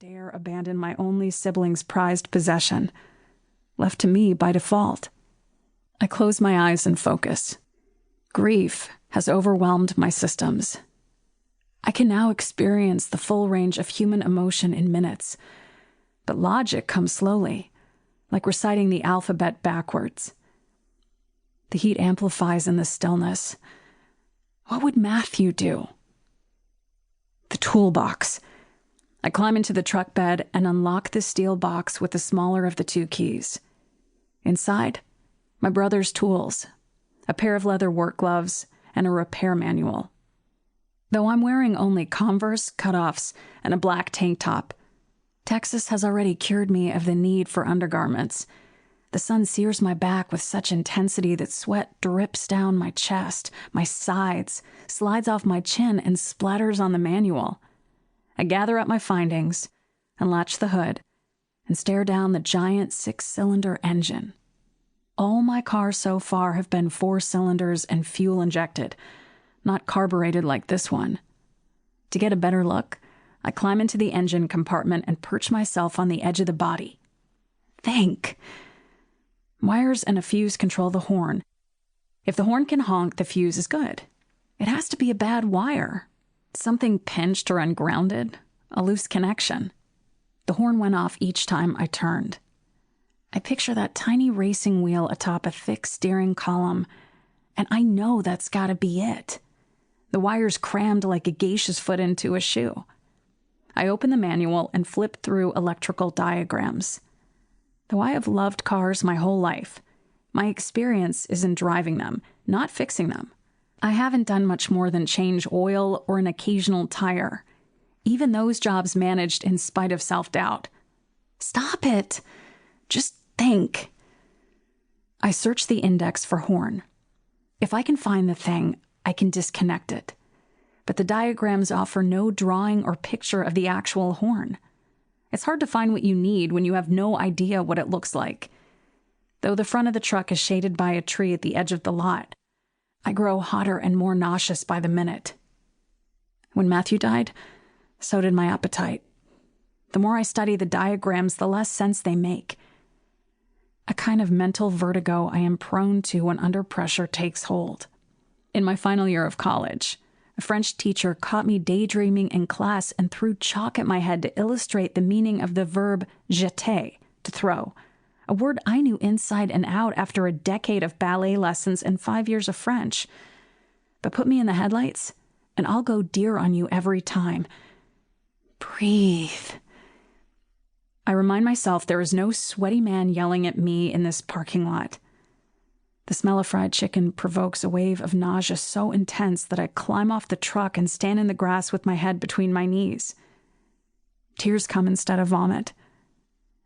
dare abandon my only sibling's prized possession, left to me by default. I close my eyes and focus. Grief has overwhelmed my systems. I can now experience the full range of human emotion in minutes, but logic comes slowly, like reciting the alphabet backwards. The heat amplifies in the stillness. What would Matthew do? The toolbox. I climb into the truck bed and unlock the steel box with the smaller of the two keys. Inside, my brother's tools, a pair of leather work gloves, and a repair manual. Though I'm wearing only Converse, cutoffs, and a black tank top, Texas has already cured me of the need for undergarments. The sun sears my back with such intensity that sweat drips down my chest, my sides, slides off my chin, and splatters on the manual. I gather up my findings, unlatch the hood, and stare down the giant 6-cylinder engine. All my cars so far have been 4 cylinders and fuel injected, not carbureted like this one. To get a better look, I climb into the engine compartment and perch myself on the edge of the body. Think! Wires and a fuse control the horn. If the horn can honk, the fuse is good. It has to be a bad wire. Something pinched or ungrounded, a loose connection. The horn went off each time I turned. I picture that tiny racing wheel atop a thick steering column, and I know that's gotta be it. The wire's crammed like a geisha's foot into a shoe. I open the manual and flip through electrical diagrams. Though I have loved cars my whole life, my experience is in driving them, not fixing them. I haven't done much more than change oil or an occasional tire. Even those jobs managed in spite of self-doubt. Stop it! Just think. I search the index for horn. If I can find the thing, I can disconnect it. But the diagrams offer no drawing or picture of the actual horn. It's hard to find what you need when you have no idea what it looks like. Though the front of the truck is shaded by a tree at the edge of the lot, I grow hotter and more nauseous by the minute. When Matthew died, so did my appetite. The more I study the diagrams, the less sense they make. A kind of mental vertigo I am prone to when under pressure takes hold. In my final year of college, a French teacher caught me daydreaming in class and threw chalk at my head to illustrate the meaning of the verb jeter, to throw, a word I knew inside and out after a decade of ballet lessons and 5 years of French. But put me in the headlights, and I'll go deer on you every time. Breathe. I remind myself there is no sweaty man yelling at me in this parking lot. The smell of fried chicken provokes a wave of nausea so intense that I climb off the truck and stand in the grass with my head between my knees. Tears come instead of vomit.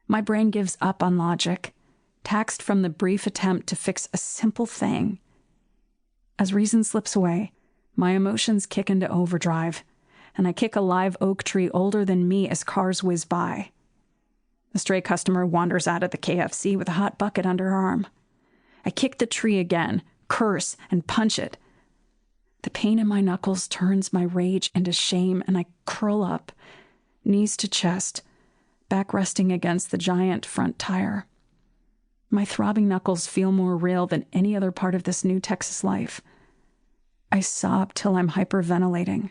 My brain gives up on logic, taxed from the brief attempt to fix a simple thing. As reason slips away, my emotions kick into overdrive, and I kick a live oak tree older than me as cars whiz by. A stray customer wanders out of the KFC with a hot bucket under her arm. I kick the tree again, curse, and punch it. The pain in my knuckles turns my rage into shame, and I curl up, knees to chest, back resting against the giant front tire. My throbbing knuckles feel more real than any other part of this new Texas life. I sob till I'm hyperventilating,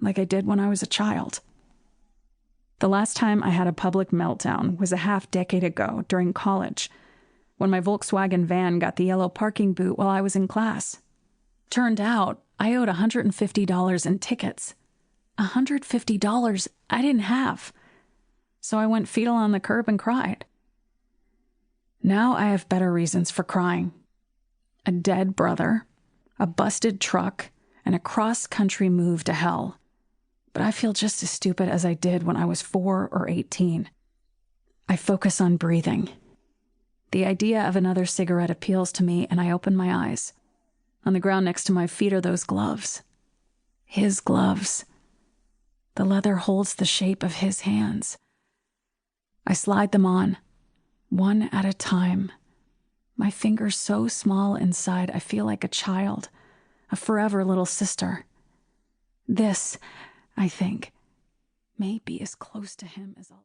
like I did when I was a child. The last time I had a public meltdown was a half-decade ago during college, when my Volkswagen van got the yellow parking boot while I was in class. Turned out, I owed $150 in tickets. $150 I didn't have. So I went fetal on the curb and cried. Now I have better reasons for crying. A dead brother, a busted truck, and a cross-country move to hell. But I feel just as stupid as I did when I was 4 or 18. I focus on breathing. The idea of another cigarette appeals to me, and I open my eyes. On the ground next to my feet are those gloves. His gloves. The leather holds the shape of his hands. I slide them on, one at a time. My fingers so small inside, I feel like a child, a forever little sister. This, I think, may be as close to him as I'll